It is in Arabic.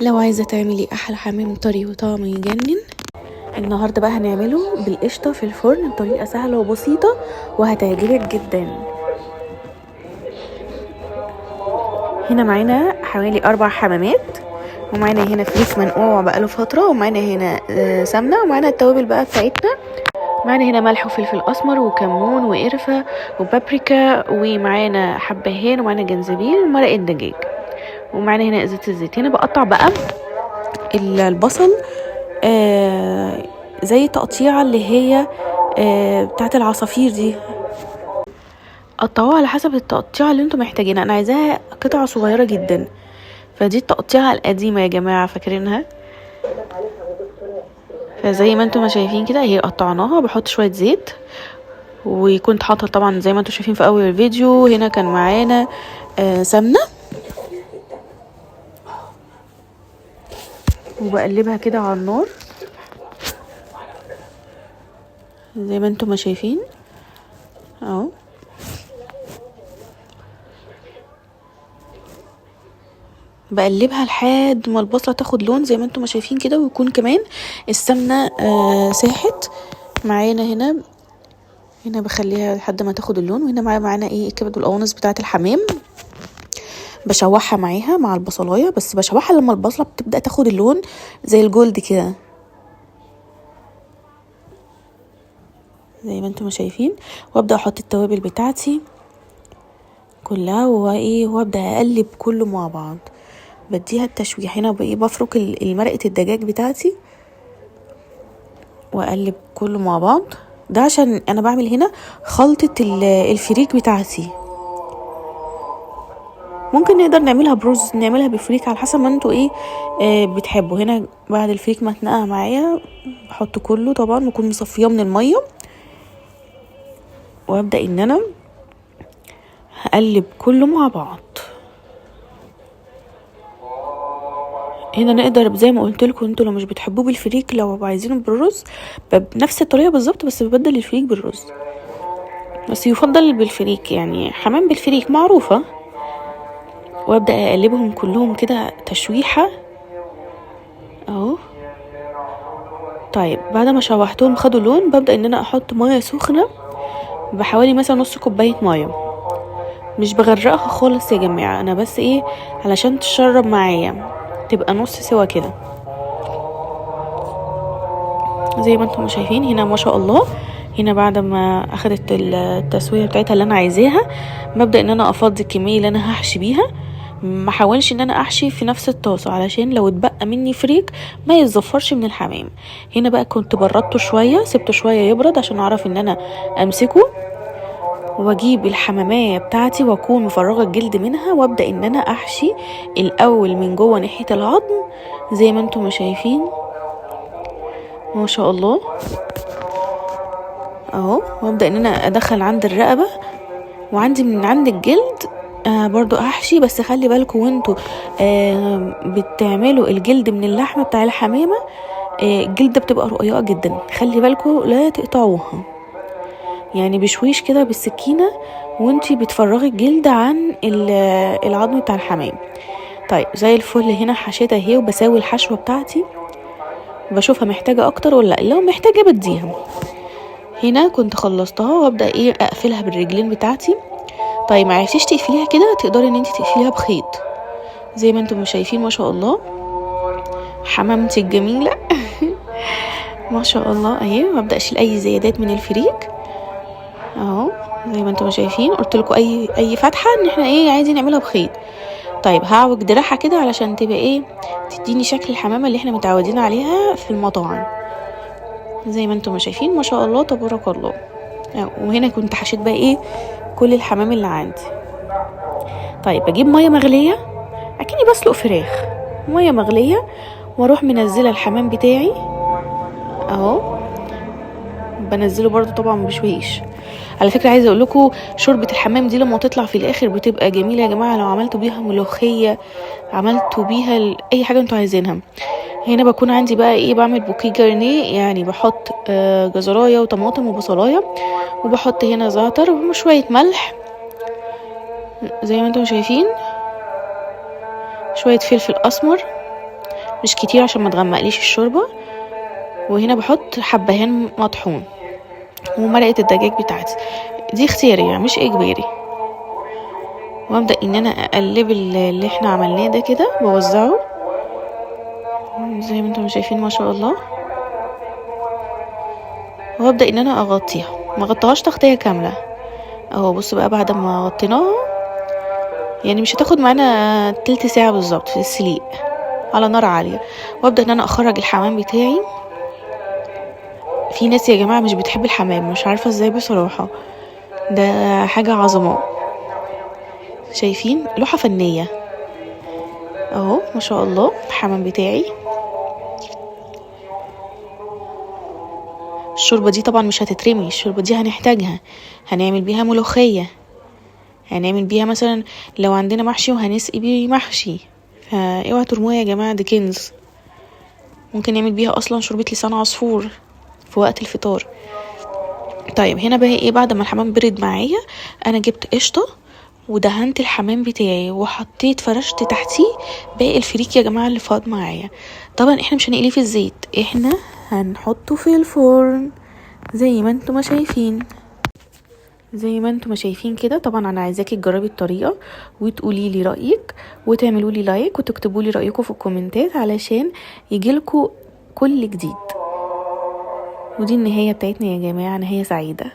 لو عايزة تعملي احلى حمام طري وطعمه يجنن، النهاردة بقى هنعمله بالقشطة في الفرن بطريقة سهلة وبسيطة وهتعجبك جدا. هنا معانا حوالي 4 حمامات، ومعانا هنا فريك منقوع بقاله فترة، ومعانا هنا سمنة، ومعانا التوابل بقى بتاعتنا. معانا هنا ملح وفلفل اسمر وكمون وقرفة وبابريكا، ومعانا حبهان، ومعانا جنزبيل ومرقة دجاج، ومعانا هنا ازازة الزيت. هنا بقطع بقى البصل زي تقطيعة اللي هي بتاعت العصافير دي، قطعوها على حسب التقطيعة اللي انتم محتاجينها. انا عايزاها قطعة صغيرة جدا، فدي التقطيعة القديمة يا جماعة، فاكرينها؟ فزي ما انتم شايفين كده هي قطعناها. بحط شوية زيت، وكنت حاطة طبعا زي ما انتم شايفين في اول الفيديو. هنا كان معانا سمنة، وبقلبها كده على النار زي ما انتم شايفين اهو. بقلبها لحد ما البصله تاخد لون زي ما انتم شايفين كده، ويكون كمان السمنه ساحت معانا. هنا بخليها لحد ما تاخد اللون. وهنا معانا ايه الكبد والقوانص بتاعه الحمام، بشوحها معاها مع البصلايه، بس بشوحها لما البصله بتبدا تاخد اللون زي الجولد كده زي ما انتم شايفين. وابدا احط التوابل بتاعتي كلها وابدا اقلب كله مع بعض، بديها التشويح. هنا بفرك المرقه الدجاج بتاعتي واقلب كله مع بعض. ده عشان انا بعمل هنا خلطه الفريك بتاعتي. ممكن نقدر نعملها برز، نعملها بفريك، على حسب ما انتوا بتحبوا. هنا بعد الفريك ما اتنقع معايا بحط كله طبعا، بكون مصفيه من الميه، وابدا ان انا هقلب كله مع بعض. هنا نقدر زي ما قلت لكم، انتوا لو مش بتحبوه بالفريك، لو عايزينه بالرز بنفس الطريقه بالظبط، بس ببدل الفريك بالرز، بس يفضل بالفريك، يعني حمام بالفريك معروفه. وابدا اقلبهم كلهم كده تشويحه اهو. طيب بعد ما شوحتهم خدوا لون، ببدا ان انا احط ميه سخنه بحوالي مثلا نص كوبايه ميه، مش بغرقها خالص يا جماعه، انا بس علشان تشرب معايا، تبقى نص سوا كده زي ما انتم شايفين. هنا ما شاء الله، هنا بعد ما اخدت التسويه بتاعتها اللي انا عايزاها، ببدا ان انا افضي الكميه اللي انا هحشي بيها. ما حاولش ان انا احشي في نفس الطاسه، علشان لو اتبقى مني فريك ما يتزفرش من الحمام. هنا بقى كنت بردته شويه، سبته شويه يبرد عشان اعرف ان انا امسكه، واجيب الحمامية بتاعتي واكون مفرغه الجلد منها، وابدا ان انا احشي الاول من جوه ناحيه العظم زي ما انتم شايفين ما شاء الله اهو. وابدا ان انا ادخل عند الرقبه، وعندي من عند الجلد برضو احشي. بس خلي بالكم وانتوا بتعملوا الجلد من اللحمه بتاع الحمامه، الجلد بتبقى رقيقه جدا، خلي بالكم لا تقطعوها، يعني بشويش كده بالسكينه وانتي بتفرغي الجلد عن العظم بتاع الحمام. طيب زي الفل. هنا حشيتها اهي، وبساوي الحشوه بتاعتي، بشوفها محتاجه اكتر ولا لا، لو محتاجه بديها. هنا كنت خلصتها، وابدا اقفلها بالرجلين بتاعتي. طيب ما عرفتيش تقفليها كده، تقدري ان انت تقفليها بخيط زي ما انتم شايفين ما شاء الله حمامتي الجميله ما شاء الله اهي. وابدا اشيل اي زيادات من الفريك اهو زي ما انتم شايفين. قلت لكم اي فتحه ان احنا عايزين نعملها بخيط. طيب هعوج دراعها كده علشان تبقى تديني شكل الحمامه اللي احنا متعودين عليها في المطاعم زي ما انتم شايفين ما شاء الله تبارك الله. وهنا كنت حشيت بقى كل الحمام اللي عندي. طيب بجيب ميه مغليه، اكني بسلق فراخ، ميه مغليه، واروح منزله الحمام بتاعي اهو. بنزله برضو طبعا بشويش. على فكره عايزه اقول لكم، شوربه الحمام دي لما تطلع في الاخر بتبقى جميله يا جماعه، لو عملتوا بيها ملوخيه، عملتوا بيها اي حاجه انتوا عايزينها. هنا بكون عندي بقى بعمل بوكيه جرنيه، يعني بحط جزرايه وطماطم وبصلايه، وبحط هنا زعتر وشويه ملح زي ما انتم شايفين، شويه فلفل اسمر، مش كتير عشان ما تغمقليش الشوربه. وهنا بحط حبهان مطحون ومرقه الدجاج بتاعتي، دي اختياري يعني مش اجباري. وابدا ان انا اقلب اللي احنا عملناه ده كده، بوزعه زي ما انتم شايفين ما شاء الله. وابدا ان انا اغطيها، ما غطيهاش تغطيه كامله اهو. بص بقى بعد ما غطيناها يعني مش هتاخد معانا تلت ساعه بالظبط في السليق على نار عاليه. وابدا ان انا اخرج الحمام بتاعي. في ناس يا جماعه مش بتحب الحمام، مش عارفه ازاي بصراحه، ده حاجه عظمه. شايفين لوحه فنيه اهو ما شاء الله الحمام بتاعي. الشوربه دي طبعا مش هتترمي، الشوربه دي هنحتاجها، هنعمل بيها ملوخيه، هنعمل بيها مثلا لو عندنا محشي وهنسقي بيه محشي، فاوعوا ترموها يا جماعه، دي كنز. ممكن نعمل بيها اصلا شوربه لسان عصفور في وقت الفطار. طيب هنا بقى ايه، بعد ما الحمام برد معايا انا جبت قشطه ودهنت الحمام بتاعي وحطيت فرشت تحتيه باقي الفريك يا جماعه اللي فاض معايا. طبعا احنا مش هنقليه في الزيت، احنا هنحطه في الفرن زي ما انتم ما شايفين. زي ما انتم ما شايفين كده. طبعا انا عايزاكي تجربي الطريقه وتقولي لي رايك وتعملوا لي لايك وتكتبوا لي رايكم في الكومنتات علشان يجيلكوا كل جديد. ودي النهايه بتاعتنا يا جماعه، نهايه سعيده.